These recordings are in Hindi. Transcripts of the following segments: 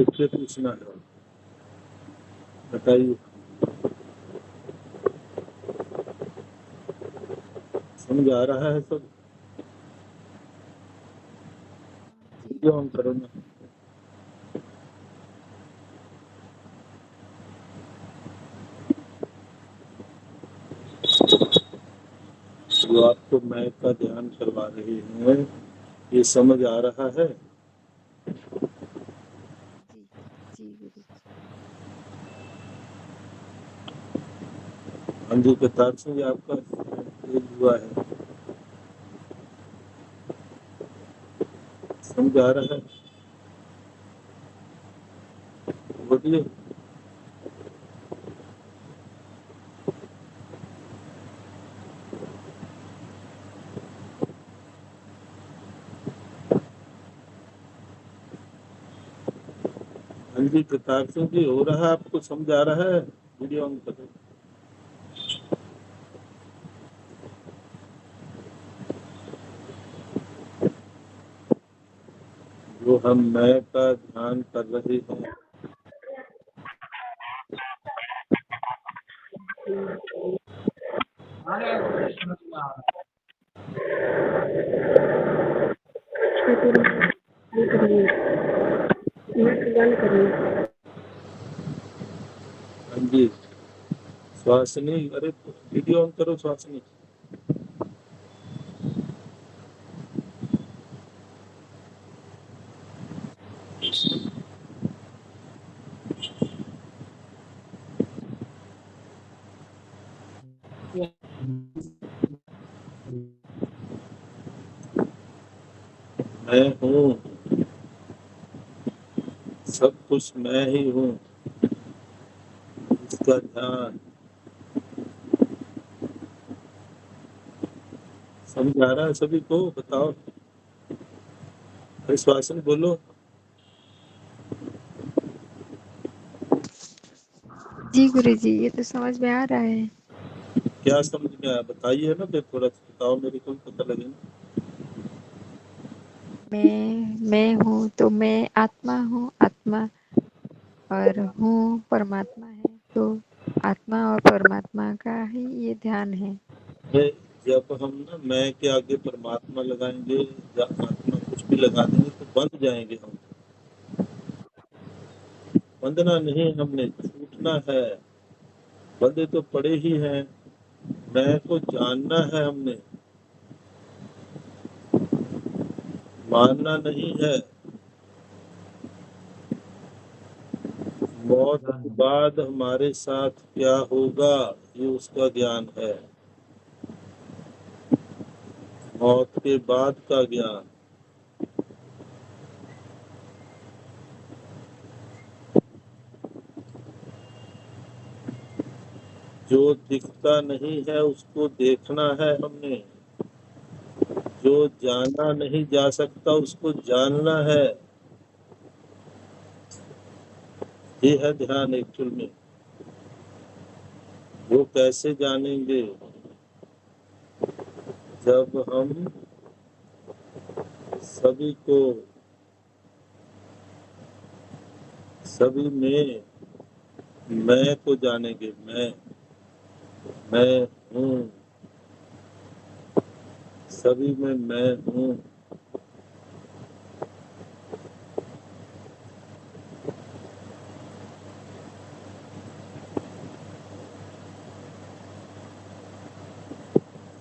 किससे पूछना है, बताइए। समझ आ रहा है सब? वीडियो ऑन करो ना। जो आपको मैं का ध्यान करवा रही हूँ, ये समझ आ रहा है? जी जी गुरु जी। अंधी कतार से आपका तेज हुआ है, समझ आ रहा है? बोलिए। अंधी कतार से भी हो रहा है, आपको समझ आ रहा है? वीडियो ऑन करो। जो हम मैं का ध्यान कर रहे हैं, हाँ जी श्वासनी, अरे वीडियो ऑन करो श्वासनी। मैं हूँ, सब कुछ मैं ही हूँ, इसका ध्यान। समझ आ रहा है सभी को? बताओ, श्वासन बोलो। जी गुरु जी, ये तो समझ में आ रहा है। क्या समझ में आया बताइए ना, फिर थोड़ा सा बताओ, मेरे को भी पता लगे ना। मैं हूँ तो मैं आत्मा हूँ, आत्मा और हूँ परमात्मा है, तो आत्मा और परमात्मा का ही ये ध्यान है। जब हम ना मैं के आगे परमात्मा लगाएंगे या आत्मा कुछ भी लगा देंगे तो बंध जाएंगे हम। बंधना नहीं, हमने छूटना है। बंधे तो पड़े ही हैं, मैं को जानना है हमने, मानना नहीं है। मौत के बाद हमारे साथ क्या होगा, ये उसका ज्ञान है। मौत के बाद का ज्ञान। जो दिखता नहीं है उसको देखना है हमने, जो जाना नहीं जा सकता उसको जानना है। ये है ध्यान एक्चुअल में। वो कैसे जानेंगे? जब हम सभी को, सभी में मैं को जानेंगे। मैं हूँ, सभी में मैं हूँ।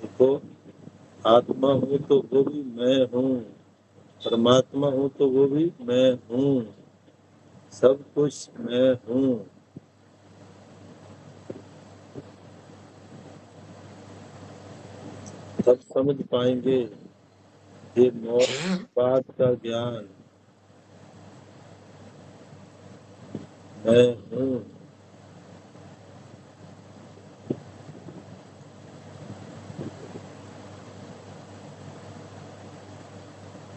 देखो, आत्मा हूँ तो वो भी मैं हूँ, परमात्मा हूँ तो वो भी मैं हूँ, सब कुछ मैं हूँ। तब समझ पाएंगे ये मौत के बाद का ज्ञान। मैं हूँ।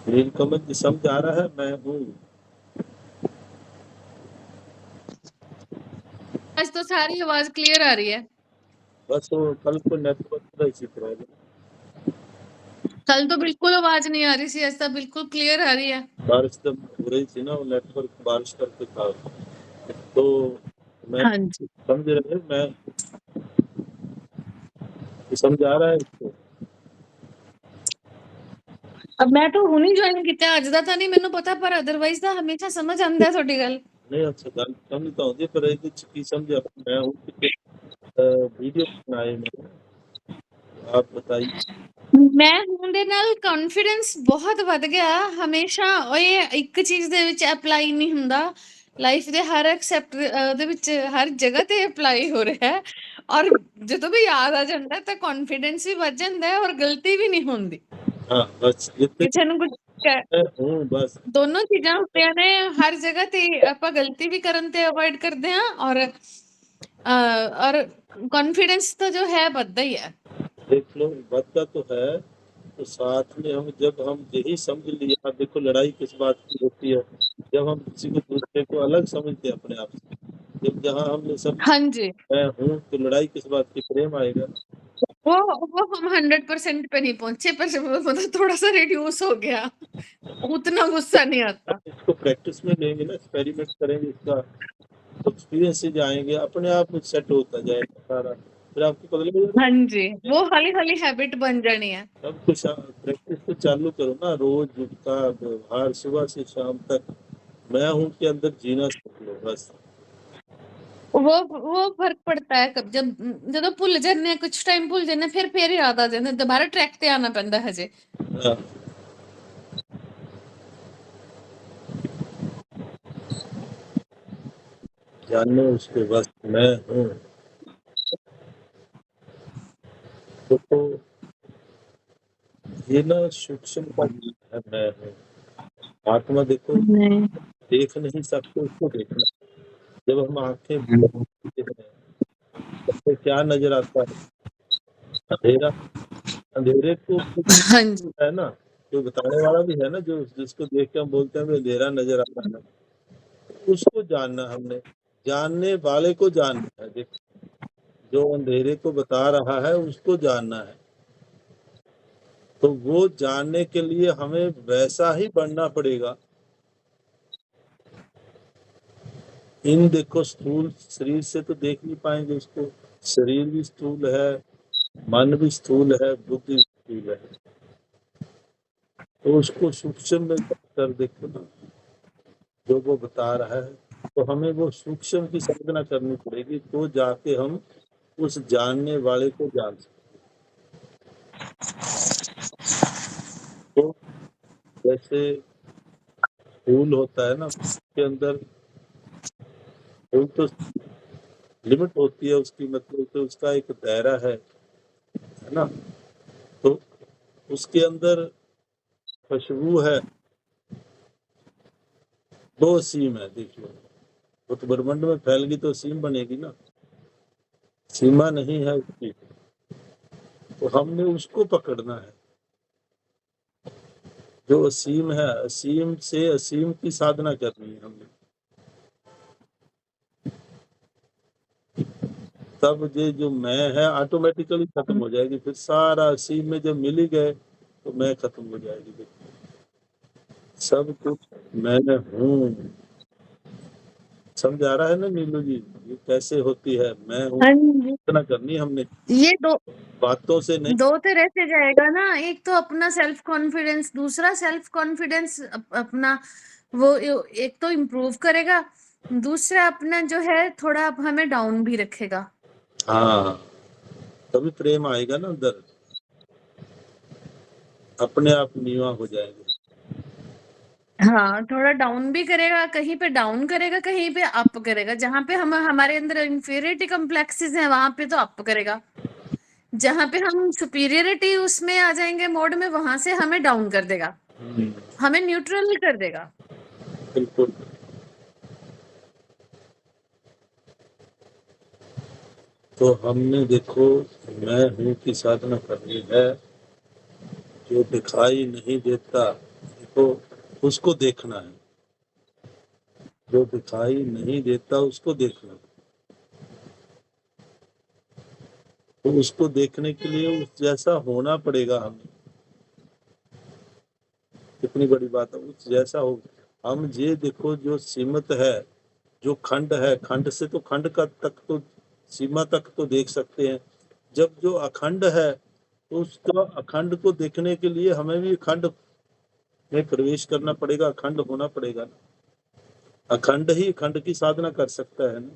नीलकमल समझ आ रहा है? मैं हूँ। आज तो सारी आवाज क्लियर आ रही है। बस वो कल को नेटवर्क का इसी प्रॉब्लम। कल तो बिल्कुल आवाज नहीं आ रही सी, ऐसा बिल्कुल क्लियर आ रही है। बारिश जब हो रही थी ना, वो नेटवर्क बारिश करके था, तो मैं हाँ जी। समझ रहे, मैं समझ आ रहा है इसको। अब मैं तो ਹੁਣੀ ਜੁਆਇਨ ਕੀਤਾ, ਅੱਜ ਦਾ ਤਾਂ ਨਹੀਂ ਮੈਨੂੰ ਪਤਾ, ਪਰ ਅਦਰਵਾਈਜ਼ ਤਾਂ ਹਮੇਸ਼ਾ ਸਮਝ ਆਉਂਦਾ ਤੁਹਾਡੀ ਗੱਲ। नहीं, अच्छा गल समझता हूँ पर ये की समझा मैं हूँ कि वीडियो बनाए मैंने, आप बताइए। ਮੈਂ ਹੁਣ ਦੇ ਨਾਲ ਕੌਨਫੀਡੈਂਸ ਬਹੁਤ ਵੱਧ ਗਿਆ। ਹਮੇਸ਼ਾ ਉਹ ਇਹ ਇੱਕ ਚੀਜ਼ ਦੇ ਵਿੱਚ ਅਪਲਾਈ ਨਹੀਂ ਹੁੰਦਾ, ਲਾਈਫ ਦੇ ਹਰ ਐਕਸੈਪਟ ਦੇ ਵਿੱਚ ਹਰ ਜਗ੍ਹਾ ਤੇ ਅਪਲਾਈ ਹੋ ਰਿਹਾ ਹੈ। ਔਰ ਜਦੋਂ ਵੀ ਯਾਦ ਆ ਜਾਂਦਾ ਤਾਂ ਕੌਨਫੀਡੈਂਸ ਵੀ ਵੱਧ ਜਾਂਦਾ ਹੈ ਔਰ ਗਲਤੀ ਵੀ ਨਹੀਂ ਹੁੰਦੀ। हाँ बस जितने ਕਿਸੇ ਨੂੰ ਕੁਝ मैं हूँ बस। ਦੋਨੋਂ ਚੀਜ਼ਾਂ ਹੁੰਦੀਆਂ ਨੇ, ਹਰ ਜਗ੍ਹਾ ਤੇ ਆਪਾਂ ਗਲਤੀ ਵੀ ਕਰਨ ਤੇ ਅਵੋਇਡ ਕਰਦੇ ਹਾਂ ਔਰ ਕੌਨਫੀਡੈਂਸ ਤਾਂ ਜੋ ਹੈ ਵੱਧਦਾ ਹੀ ਹੈ। देख लो बदला तो है, तो साथ में हम जब हम यही समझ लिया, देखो लड़ाई किस बात की होती है, जब हम किसी को दूसरे को अलग समझते हैं अपने आप से, जब जहाँ हमने समझ ਹਾਂਜੀ, मैं हूँ, तो लड़ाई किस बात की, प्रेम आएगा। वो हम 100% पे नहीं पहुंचे, पर मतलब थोड़ा सा रिड्यूस हो गया, उतना गुस्सा नहीं आता। इसको प्रैक्टिस में लेंगे ना, एक्सपेरिमेंट करेंगे, इसका एक्सपीरियंस से जाएंगे, अपने आप सेट होता जाएगा सारा, फिर आपको पता लगेगा। हाँ जी, वो हौली हौली हैबिट बन जानी है। सब कुछ प्रैक्टिस तो चालू करो ना, रोज उठका व्यवहार सुबह से शाम तक मैं हूँ के अंदर जीना सीख लो बस। वो फर्क पड़ता है कब जब ਜਦੋਂ ਭੁੱਲ ਜਾਂਦੇ ਆ, ਕੁਝ ਟਾਈਮ ਭੁੱਲ ਜਾਂਦੇ ਆ, ਫਿਰ ਯਾਦ ਆ ਜਾਂਦਾ, ਦੁਬਾਰਾ ਟਰੈਕ ਤੇ ਆਣਾ ਪੈਂਦਾ ਹਜੇ। हाँ, जानो उसके बस मैं हूँ। तो ये ना सूक्ष्म का है, मैं हूँ। आत्मा देखो नहीं। देख नहीं सकते, उसको देखना। जब हम आंखें देखते हैं तो क्या नजर आता है, अंधेरा। अंधेरे को हाँ जी। है ना, जो बताने वाला भी है ना, जो जिसको देख के हम बोलते हैं अंधेरा नजर आता है, उसको जानना हमने, जानने वाले को जानना है। देखो जो अंधेरे को बता रहा है उसको जानना है, तो वो जानने के लिए हमें वैसा ही बनना पड़ेगा। इन देखो स्थूल शरीर से तो देख नहीं पाएंगे उसको, शरीर भी स्थूल है, मन भी स्थूल है, बुद्धि भी स्थूल है, तो उसको सूक्ष्म में कर देखो ना, जो वो बता रहा है, तो हमें वो सूक्ष्म की साधना करनी पड़ेगी, तो जाके हम उस जानने वाले को जान सकते। तो जैसे फूल होता है ना, उसके अंदर फूल तो लिमिट होती है उसकी, मतलब तो उसका एक दायरा है ना, तो उसके अंदर खुशबू है, दो सीम है, देख लो, वो तो ब्रह्मांड में फैल गई तो सीम बनेगी ना, सीमा नहीं है उसकी, तो हमने उसको पकड़ना है। जो असीम है, असीम से असीम की साधना करनी है हमने, तब ये जो मैं है ऑटोमेटिकली खत्म हो जाएगी, फिर सारा असीम में जब मिल ही गए तो मैं खत्म हो जाएगी। सब कुछ मैं हूँ। समझ आ रहा है ना नीलू जी, ये कैसे होती है मैं हूँ, हाँ जी। इतना करनी हमने, ये दो बातों से नहीं। दो तरह से जाएगा ना, एक तो अपना सेल्फ कॉन्फिडेंस, दूसरा सेल्फ कॉन्फिडेंस अपना वो एक तो इम्प्रूव करेगा, दूसरा अपना जो है थोड़ा हमें डाउन भी रखेगा। हाँ, तभी प्रेम आएगा ना अंदर, अपने आप नीवा हो जाएंगे। हाँ, थोड़ा डाउन भी करेगा, कहीं पे डाउन करेगा, कहीं पे अप करेगा। जहां पे हम हमारे अंदर इंफीरियरिटी कॉम्प्लेक्सेस हैं वहां पे तो अप करेगा, जहां पे हम सुपीरियरिटी उसमें आ जाएंगे मोड में, वहां से हमें डाउन कर देगा, हमें न्यूट्रल कर देगा। बिल्कुल। तो हमने देखो मैं हूँ की साधना करनी है, जो दिखाई नहीं देता देखो उसको देखना है, जो दिखाई नहीं देता उसको देखना है, तो उसको देखने के लिए उस जैसा होना पड़ेगा हमें, कितनी बड़ी बात है, उस जैसा हो। हम ये देखो जो सीमित है, जो खंड है, खंड से तो खंड का तक तो सीमा तक तो देख सकते हैं। जब जो अखंड है तो उसको अखंड को देखने के लिए हमें भी खंड में प्रवेश करना पड़ेगा, अखंड होना पड़ेगा ना। अखंड ही खंड की साधना कर सकता है ना।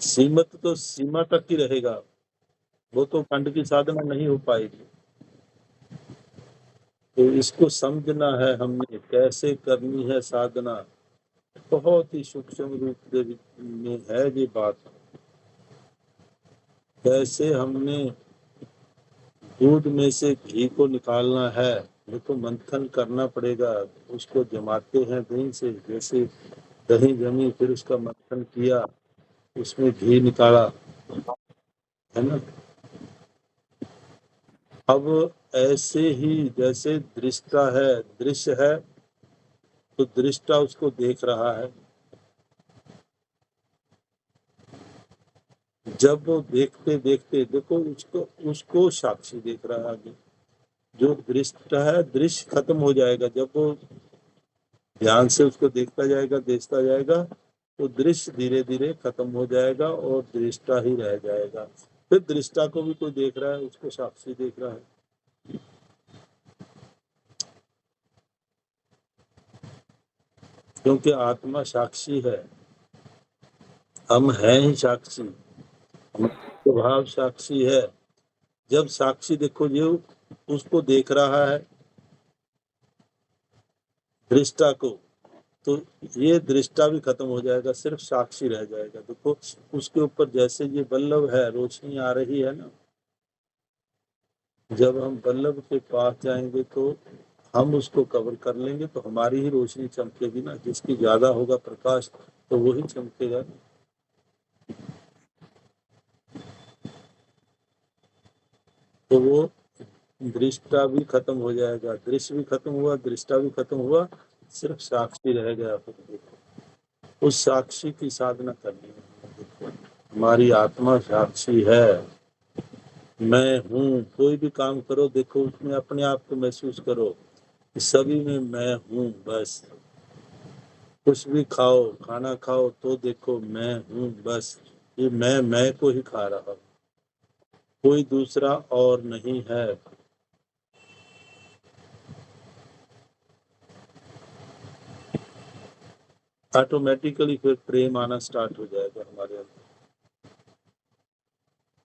सीमित तो सीमा तक ही रहेगा, वो तो खंड की साधना नहीं हो पाएगी। तो इसको समझना है हमने, कैसे करनी है साधना, बहुत ही सूक्ष्म रूप में है ये बात। कैसे हमने दूध में से घी को निकालना है, देखो मंथन करना पड़ेगा। उसको जमाते हैं दही से, जैसे दही जमी, फिर उसका मंथन किया, उसमें घी निकाला, है ना। अब ऐसे ही जैसे दृष्टा है, दृश्य है, तो दृष्टा उसको देख रहा है। जब वो देखते देखते देखो उसको साक्षी देख रहा है आगे। जो दृष्टा है, दृश्य खत्म हो जाएगा। जब वो ध्यान से उसको देखता जाएगा तो दृश्य धीरे धीरे खत्म हो जाएगा और दृष्टा ही रह जाएगा। फिर दृष्टा को भी कोई देख रहा है, उसको साक्षी देख रहा है। क्योंकि आत्मा साक्षी है, हम हैं ही साक्षी, स्वभाव साक्षी है। जब साक्षी देखो ये उसको देख रहा है, दृष्टा को, तो ये दृष्टा भी खत्म हो जाएगा, सिर्फ साक्षी रह जाएगा। देखो उसके ऊपर जैसे ये बल्लभ है, रोशनी आ रही है ना। जब हम बल्लभ के पास जाएंगे तो हम उसको कवर कर लेंगे तो हमारी ही रोशनी चमकेगी ना। जिसकी ज्यादा होगा प्रकाश तो वही चमकेगा। तो वो दृष्टा भी खत्म हो जाएगा, दृश्य भी खत्म हुआ, दृष्टा भी खत्म हुआ, सिर्फ साक्षी रह गया। फिर उस साक्षी की साधना करनी है। हमारी आत्मा साक्षी है, मैं हूँ। कोई भी काम करो, देखो उसमें अपने आप को महसूस करो, सभी में मैं हूँ। बस कुछ भी खाओ, खाना खाओ तो देखो मैं हूँ। बस ये मैं को ही खा रहा हूँ, कोई दूसरा और नहीं है। ऑटोमेटिकली फिर प्रेम आना स्टार्ट हो जाएगा हमारे अंदर।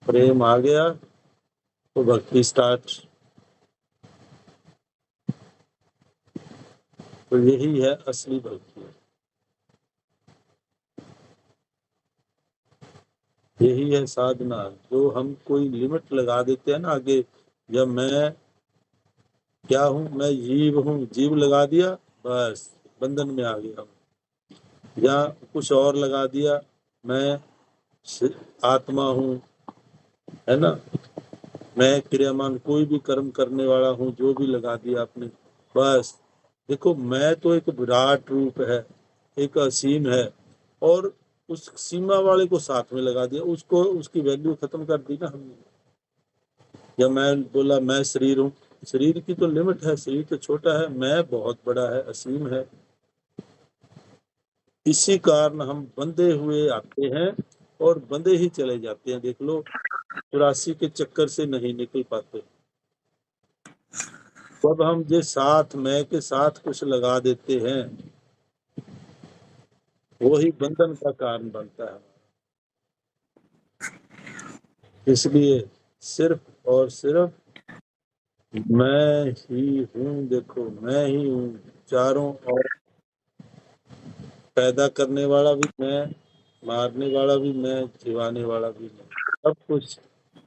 प्रेम आ गया तो भक्ति स्टार्ट। तो यही है असली भक्ति, यही है साधना। जो हम कोई लिमिट लगा देते हैं ना आगे, जब मैं क्या हूँ, मैं जीव हूँ, जीव लगा दिया, बस बंधन में आ गया हूँ। या कुछ और लगा दिया, मैं आत्मा हूँ, है ना, मैं क्रियामान, कोई भी कर्म करने वाला हूँ, जो भी लगा दिया आपने। बस देखो मैं तो एक विराट रूप है, एक असीम है, और उस सीमा वाले को साथ में लगा दिया, उसको उसकी वैल्यू खत्म कर दी ना हमने। या मैं बोला मैं शरीर हूँ, शरीर की तो लिमिट है, शरीर तो छोटा है, मैं बहुत बड़ा है, असीम है। इसी कारण हम बंधे हुए आते हैं और बंधे ही चले जाते हैं। देख लो 84 के चक्कर से नहीं निकल पाते। जब हम जो साथ मैं के साथ कुछ लगा देते हैं, वही बंधन का कारण बनता है। इसलिए सिर्फ और सिर्फ मैं ही हूँ। देखो मैं ही हूँ, चारों और पैदा करने वाला भी मैं, मारने वाला भी मैं, जिवाने वाला भी मैं, सब कुछ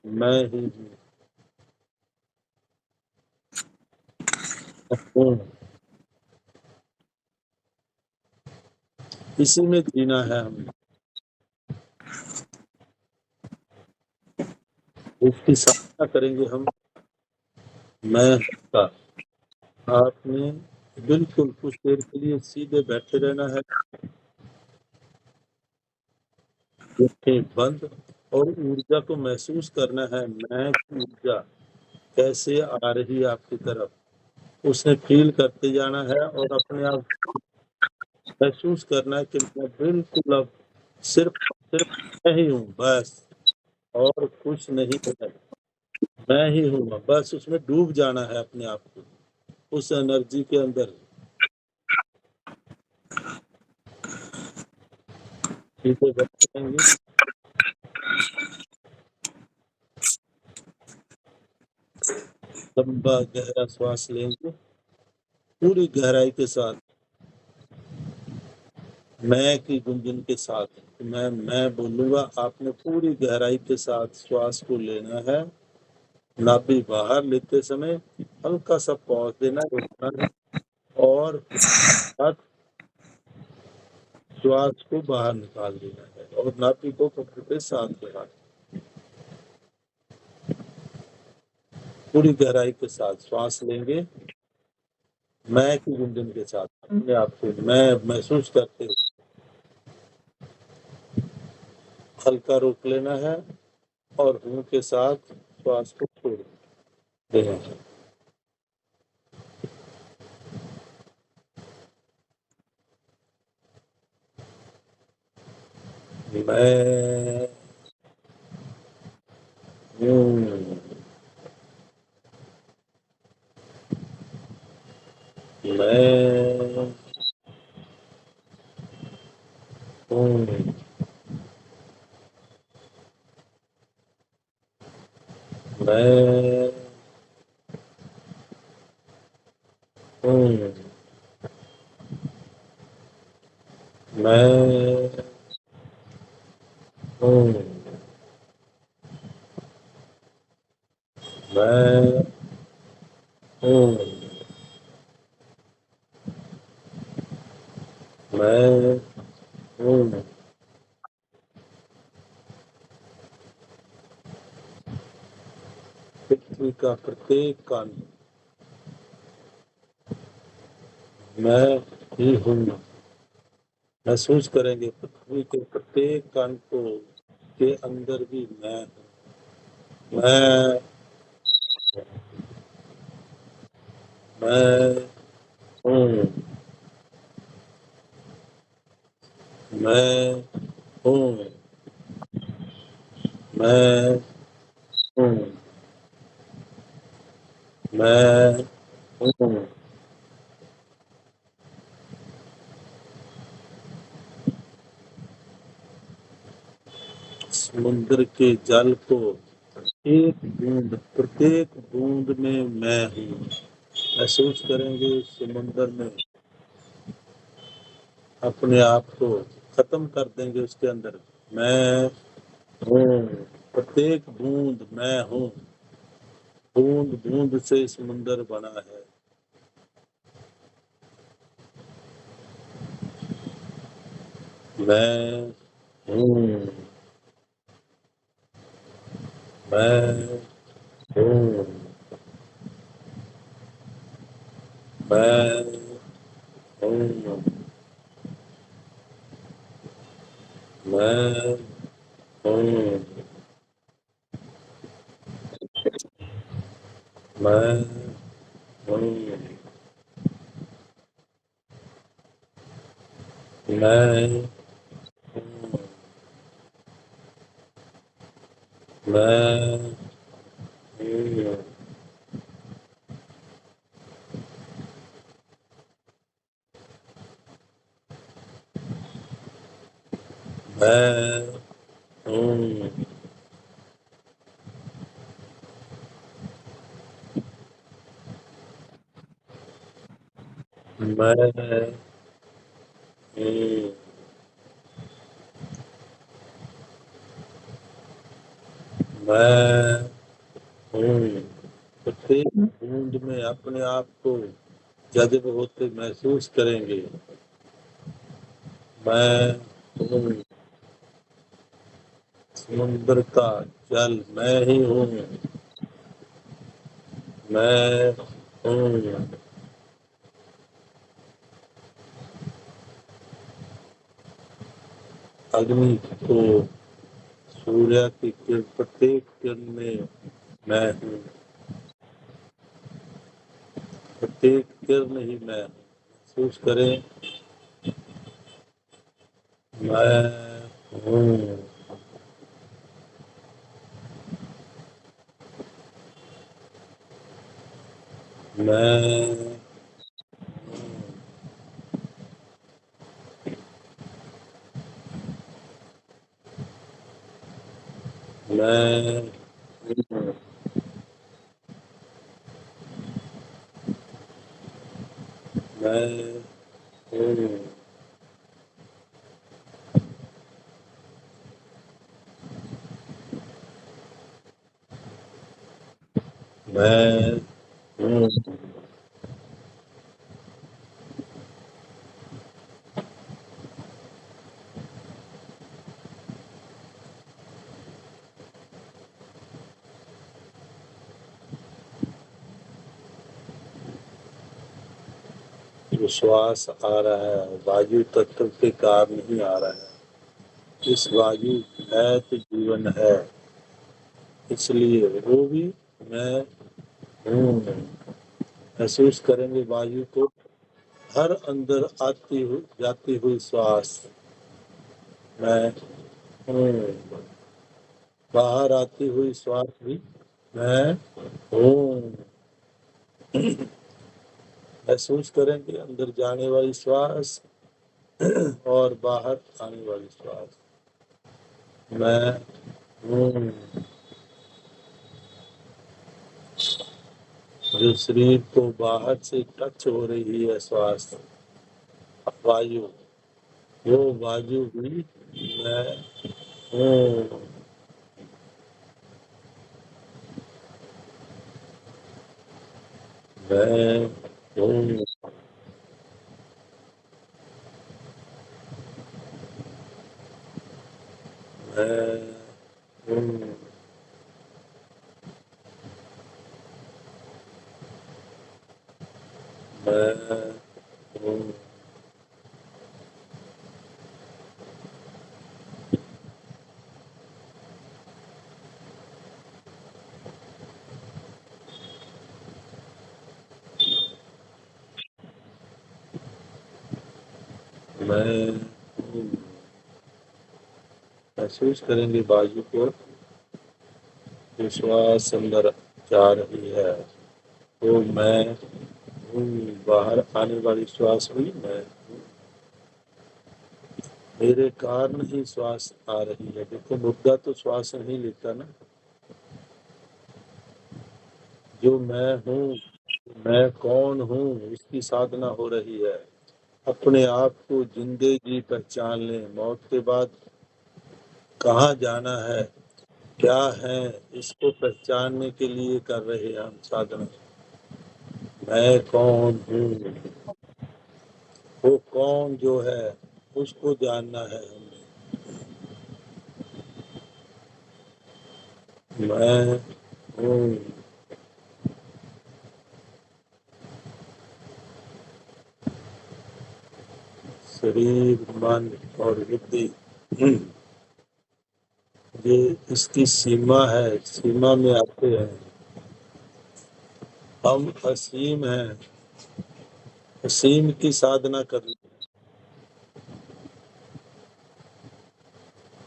मैं ही हूँ। इसी में जीना है हमें, इसकी साधना करेंगे हम। मैं का आपने बिल्कुल कुछ देर के लिए सीधे बैठे रहना है, आंखें बंद, और ऊर्जा को महसूस करना है। मैं की ऊर्जा, कैसे आ रही है आपकी तरफ, उसने फील करते जाना है और अपने आप महसूस करना है कि मैं बिल्कुल अब सिर्फ मैं ही हूँ बस, और कुछ नहीं है, मैं ही हूँ, बस उसमें डूब जाना है अपने आप को, उस एनर्जी के अंदर। चीजें बताएंगे। लंबा गहरा श्वास लेंगे पूरी गहराई के साथ, मैं की गुंजन के साथ। मैं बोलूंगा, आपने पूरी गहराई के साथ श्वास को लेना है। नाभि बाहर लेते समय हल्का सा पॉज देना, रुकना है, और साथ श्वास को बाहर निकाल देना है और नाभि को पकड़ के साथ लेना है। पूरी गहराई के साथ श्वास लेंगे, मैं की गुंजन के साथ अपने आप को मैं महसूस करते हुए हल्का रोक लेना है और हूं के साथ श्वास को छोड़ देना है। मैं हूँ, मैं हूँ, मैं हूँ, मैं हूँ, मैं हूँ, मैं हूँ। पृथ्वी का प्रत्येक कण मैं ही हूँ। महसूस करेंगे पृथ्वी के प्रत्येक कण को के अंदर भी मैं हूँ। मैं हूँ, मैं हूँ, मैं हूँ, मैं हूँ। समुद्र के जल को एक बूंद, प्रत्येक बूंद में मैं हूँ। महसूस करेंगे समुद्र में अपने आप को खत्म कर देंगे, उसके अंदर मैं हूँ। प्रत्येक बूंद मैं हूँ। बूंद बूंद से समुद्र बना है। मैं हूँ, मैं हूँ, मैं हूँ, मैं हूँ, मैं हूँ, मैं हूँ, मैं हूँ, मैं हूँ, मैं हूँ, मैं हूँ। प्रत्येक बूंद में अपने आप को जज्ब होते महसूस करेंगे। मैं हूँ, समुद्र का जल मैं ही हूँ। मैं हूँ, अग्नि को सूर्य की किरण, प्रत्येक किरण में मैं हूँ। एक किरण ही मैं महसूस करें, मैं हूँ। मैं मैं हूँ। मैं हूँ। मैं हूँ। जो श्वास आ रहा है वायु तत्व के कारण ही आ रहा है। इस वायु है तो जीवन है, इसलिए वो भी मैं हूँ। महसूस करेंगे वायु को, हर अंदर आती हुई जाती हुई श्वास मैं हूँ, बाहर आती हुई श्वास भी मैं हूँ। महसूस करेंगे अंदर जाने वाली श्वास और बाहर आने वाली श्वास मैं हूँ। जो शरीर को बाहर से टच हो रही है श्वास वायु, वो वायु भी मैं हूँ। मैं हूँ। मैं हूँ। मैं हूँ। मैं हूँ। महसूस करेंगे वायु को, जो श्वास अंदर जा रही है वो मैं हूँ। बाहर आने वाली श्वास भी मैं हूँ। मेरे कारण ही श्वास आ रही है। देखो मुद्दा तो श्वास नहीं लेता ना, जो मैं हूँ, मैं कौन हूँ, इसकी साधना हो रही है। अपने आप को जिंदे जी पहचान लें। मौत के बाद कहाँ जाना है, क्या है, इसको पहचानने के लिए कर रहे हैं हम साधना। मैं कौन हूँ, वो कौन जो है उसको जानना है हमें। मैं हूँ। शरीर, मन और बुद्धि, ये इसकी सीमा है, सीमा में आते हैं। हम असीम हैं, असीम की साधना कर,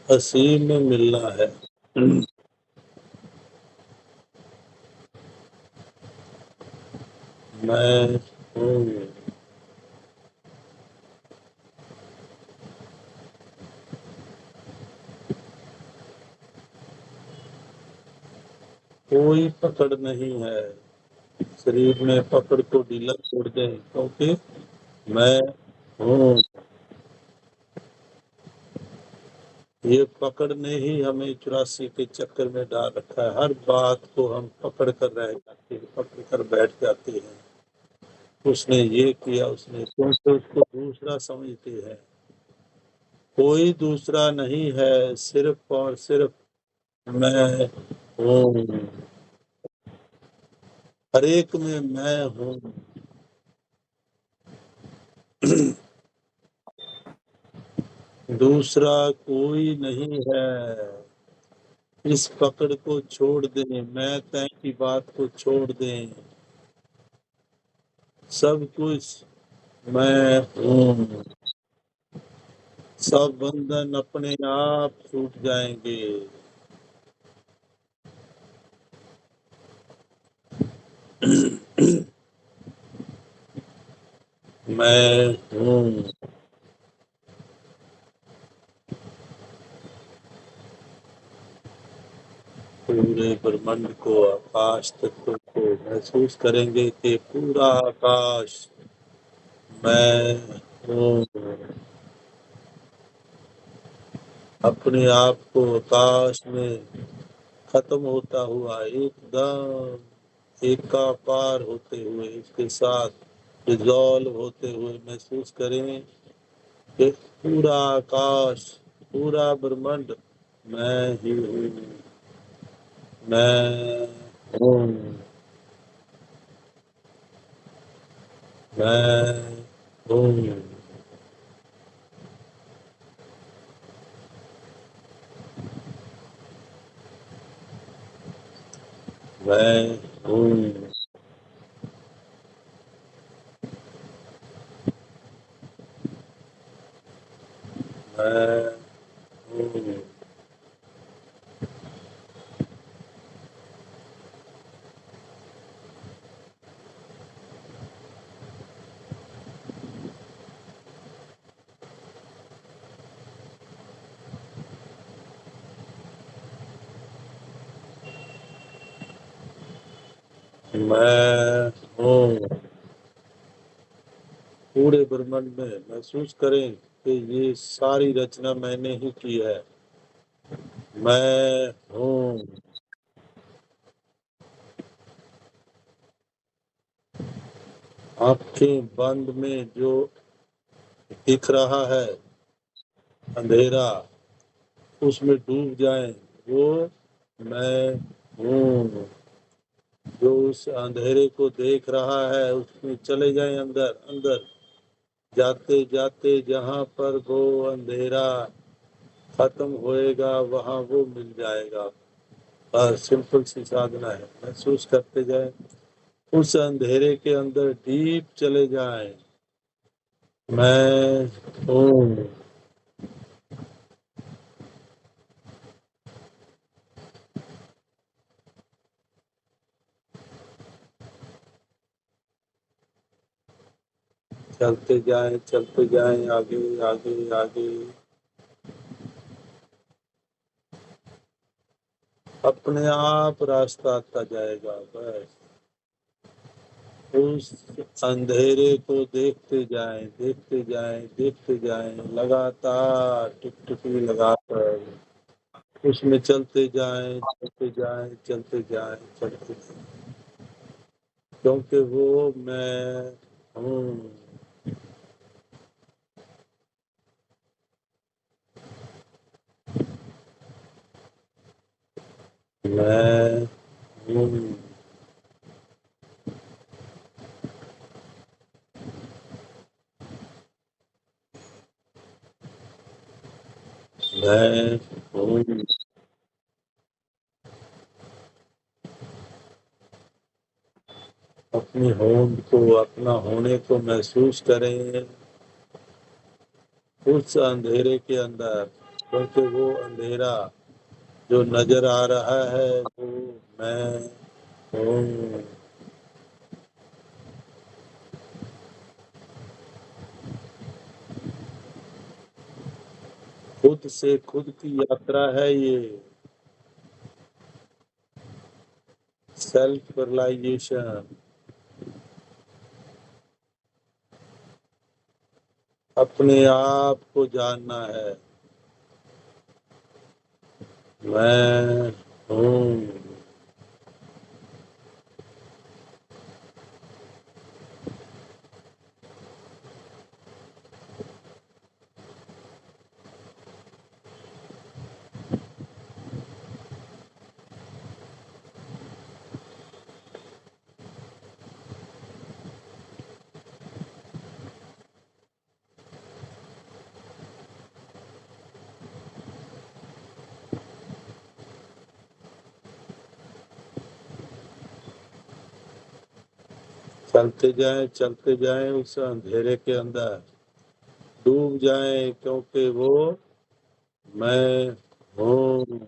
असीम में मिलना है। मैं हूँ। कोई पकड़ नहीं है, शरीर में पकड़ को ढीला छोड़ दें, क्योंकि मैं हूँ। ये पकड़ ने ही हमें 84 के चक्कर में डाल रखा है। हर बात को हम पकड़ कर रह जाते हैं, पकड़ कर बैठ जाते हैं। उसने ये किया, उसने, क्योंकि उसको दूसरा समझते हैं। कोई दूसरा नहीं है, सिर्फ और सिर्फ मैं हूँ। हर एक में मैं हूँ। दूसरा कोई नहीं है। इस पकड़ को छोड़ दें, मैं तय की बात को छोड़ दें। सब कुछ मैं हूँ, सब बंधन अपने आप छूट जाएंगे। मैं हूँ, पूरे ब्रह्मांड को, आकाश तत्व को महसूस करेंगे कि पूरा आकाश मैं हूँ। अपने आप को आकाश में खत्म होता हुआ एकदम एकाकार होते हुए, इसके साथ डिजॉल्व होते हुए महसूस करें कि पूरा आकाश, पूरा ब्रह्मांड मैं ही हूँ, मैं हूँ, मैं हूँ, मैं हूँ, मैं हूँ, मैं हूँ। पूरे ब्रह्मांड में महसूस करें कि ये सारी रचना मैंने ही की है। मैं हूँ, आंखें बंद में जो दिख रहा है अंधेरा, उसमें डूब जाएं, वो मैं हूँ। जो उस अंधेरे को देख रहा है उसमें चले जाएं अंदर अंदर, जाते जाते जहाँ पर वो अंधेरा खत्म होएगा वहाँ वो मिल जाएगा। बस सिंपल सी साधना है, महसूस करते जाएं, उस अंधेरे के अंदर डीप चले जाएं। मैं हूँ, चलते जाएं आगे आगे आगे। अपने आप रास्ता आता जाएगा। बस उस अंधेरे को देखते जाएं, देखते जाएं, देखते जाएं, लगातार टिकटिकी लगाकर उसमें चलते जाएं, चलते जाएं, चलते जाएं, चलते जाएं, क्योंकि वो मैं हूँ, मैं हूँ, मैं हूँ। अपनी होंद को, अपना होने को महसूस करें उस अंधेरे के अंदर, क्योंकि वो अंधेरा जो नजर आ रहा है वो मैं हूँ। खुद से खुद की यात्रा है ये, सेल्फ रियलाइजेशन। अपने आप को जानना है, मैं हूँ, चलते जाएं उस अंधेरे के अंदर, डूब जाएं क्योंकि वो मैं हूँ।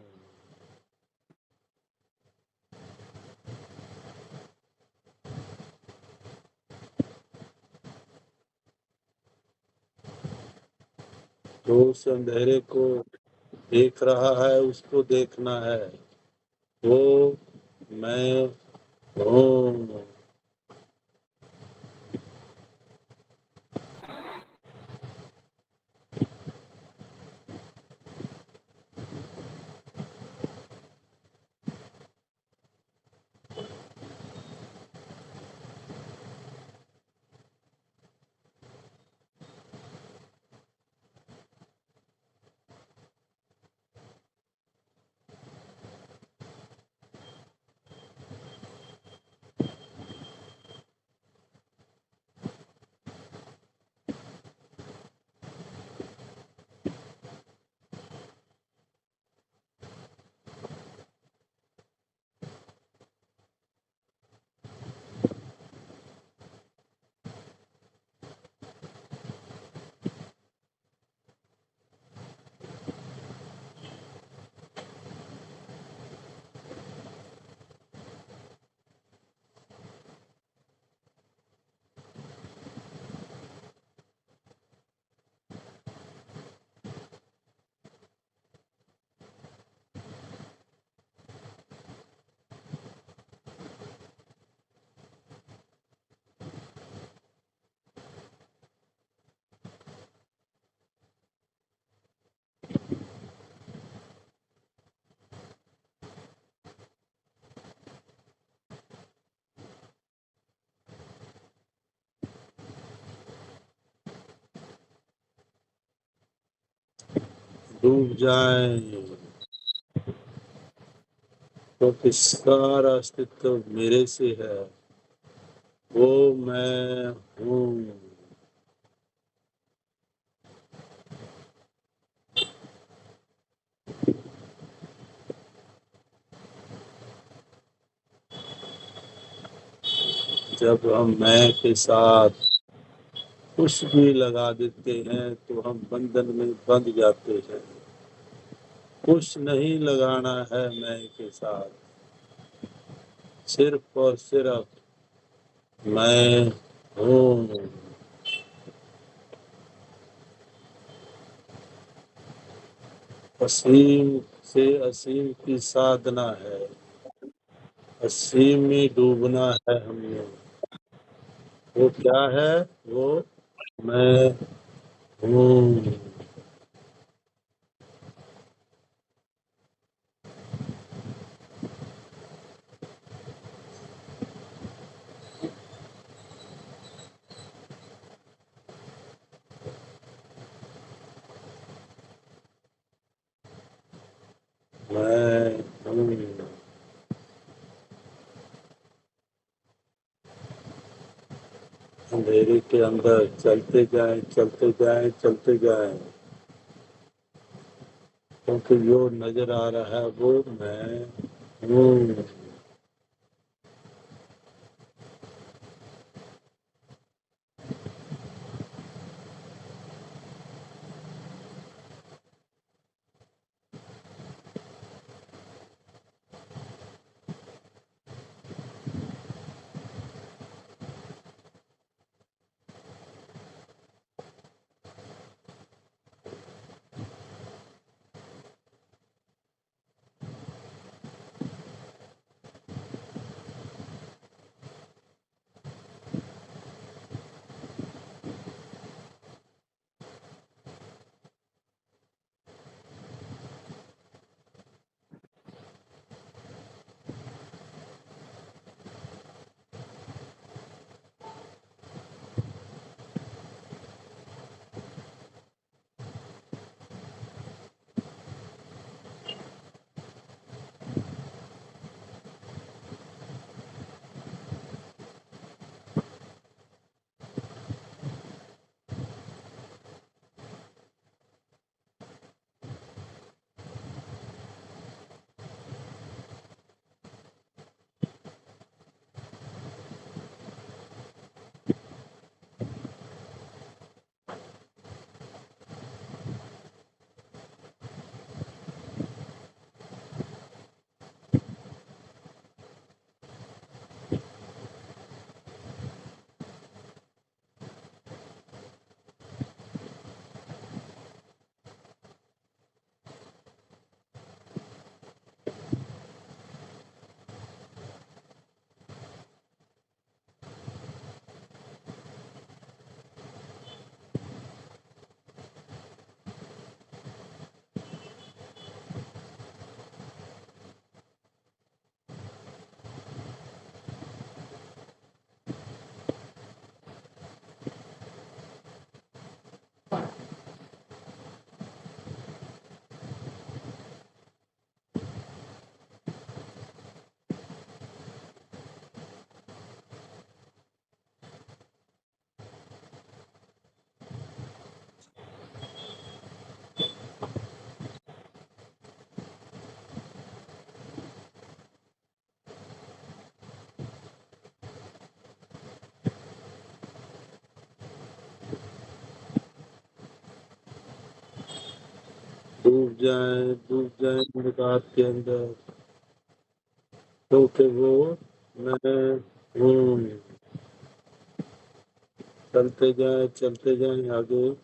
जो उस अंधेरे को देख रहा है उसको देखना है, वो मैं हूँ। डूब जाएं क्योंकि सारा अस्तित्व मेरे से है, वो मैं हूँ। जब हम मैं के साथ कुछ भी लगा देते हैं तो हम बंधन में बंध जाते हैं। कुछ नहीं लगाना है मैं के साथ, सिर्फ और सिर्फ मैं हूँ। असीम से असीम की साधना है, असीम में डूबना है हमने। वो क्या है? वो मैं हूँ। मैं हूँ। अंधेरे के अंदर चलते जाएं, चलते जाएं, चलते जाएं, क्योंकि जो नजर आ रहा है वो मैं हूँ। डूब जाए अंधकार के अंदर, तो फिर वो मैं हूँ। चलते जाए आगे।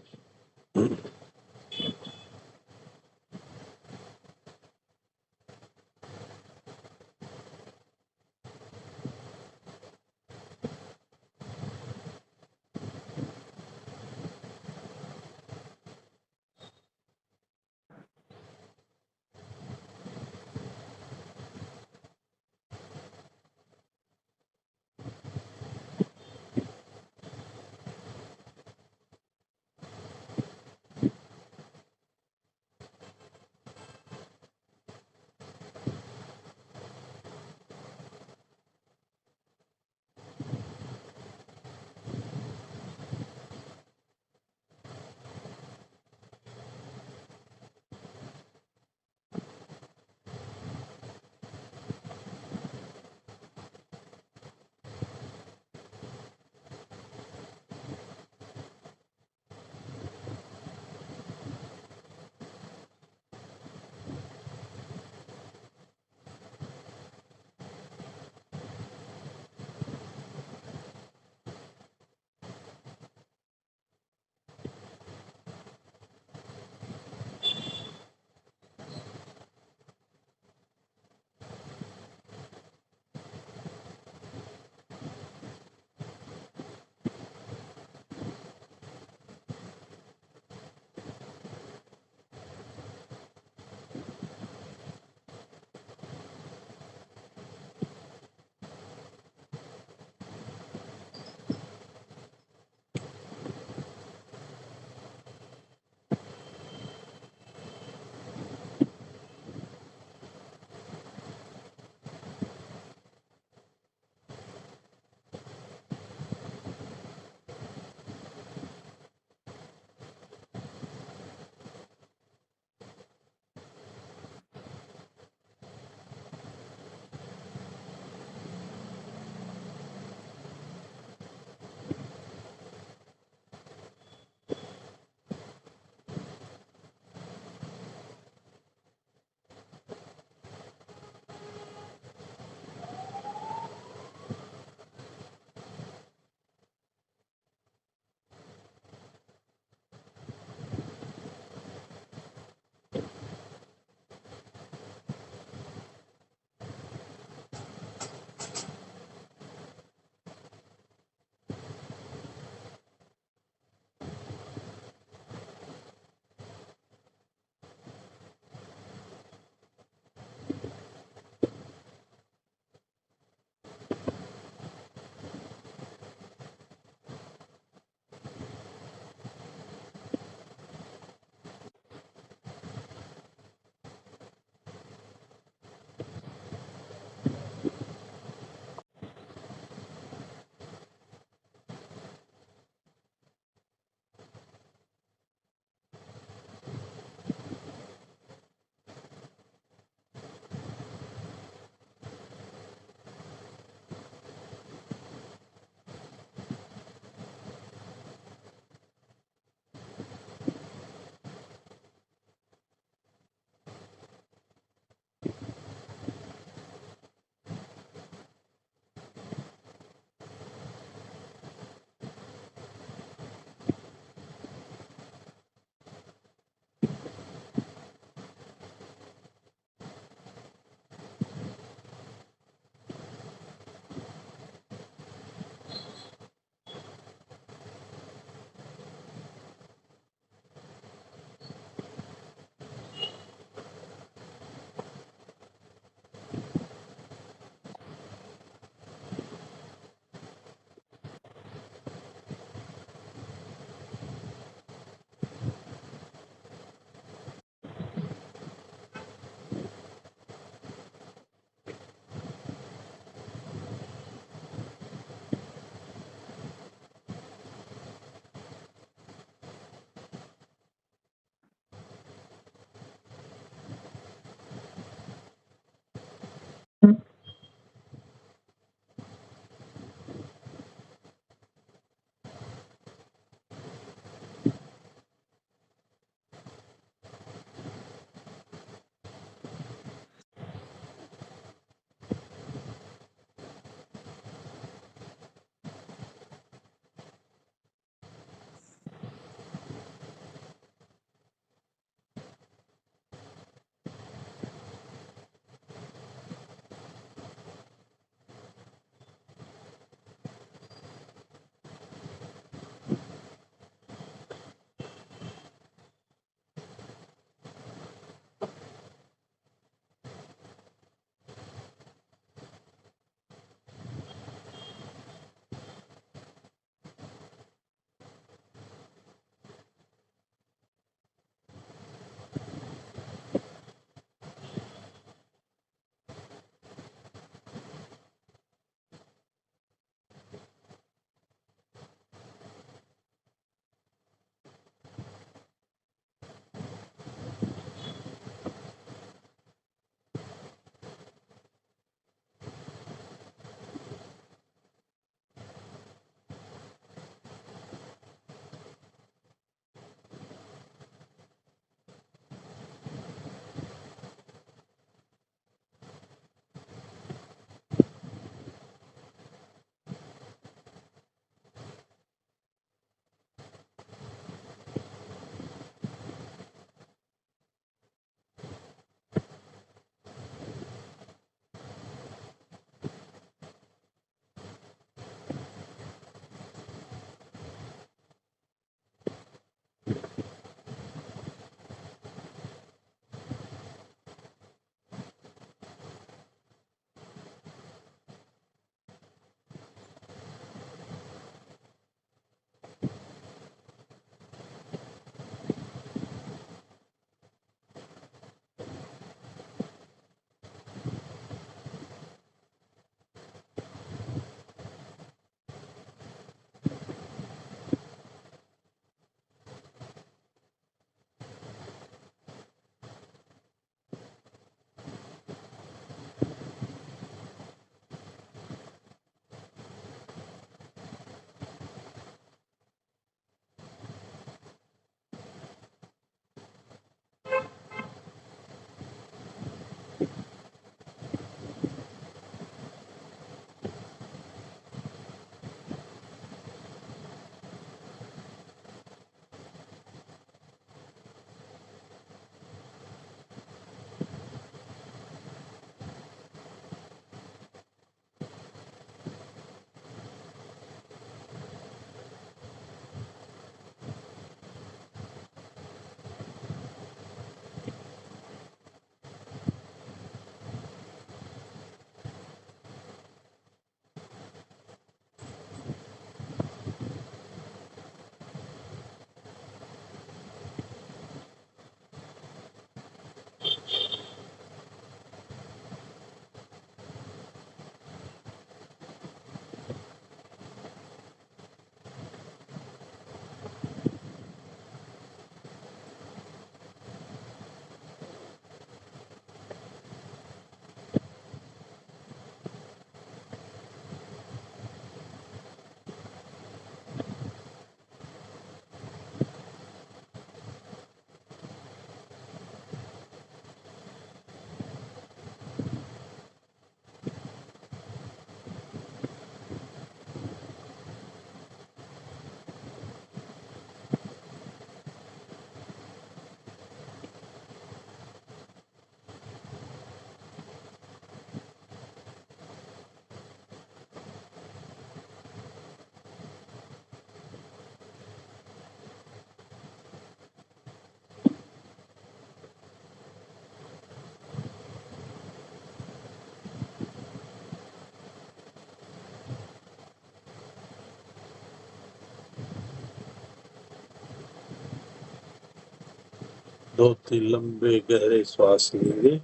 2-3 लंबे गहरे श्वास लेंगे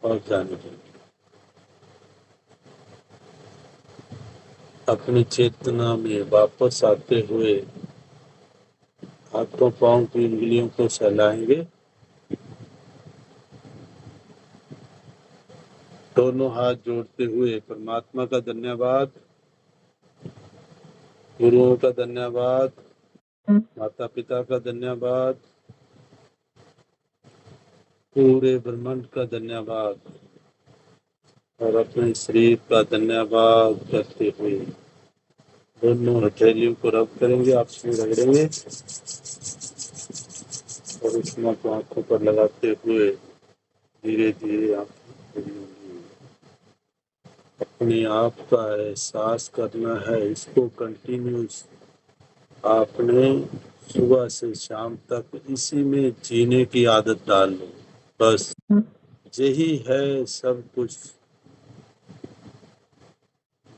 और जाने देंगे। अपनी चेतना में वापस आते हुए हाथों पांव की उंगलियों को सहलाएंगे। दोनों हाथ जोड़ते हुए परमात्मा का धन्यवाद, गुरुओं का धन्यवाद, माता पिता का धन्यवाद, पूरे ब्रह्मांड का धन्यवाद और अपने शरीर का धन्यवाद करते हुए दोनों हथेलियों को रब करेंगे, आपस में रगड़ेंगे और उष्मा को आंखों पर लगाते हुए धीरे धीरे आंखें खोलेंगे। अपने आप का एहसास करना है, इसको कंटिन्यूस आपने सुबह से शाम तक इसी में जीने की आदत डाल लो। बस यही है सब कुछ,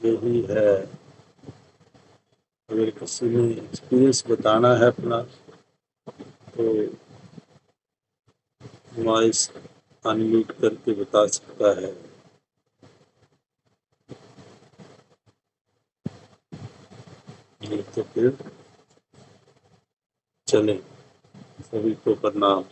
यही है। अगर किसी ने एक्सपीरियंस बताना है अपना तो वॉइस अनम्यूट करके बता सकता है। नहीं तो फिर चलें। सभी को प्रणाम।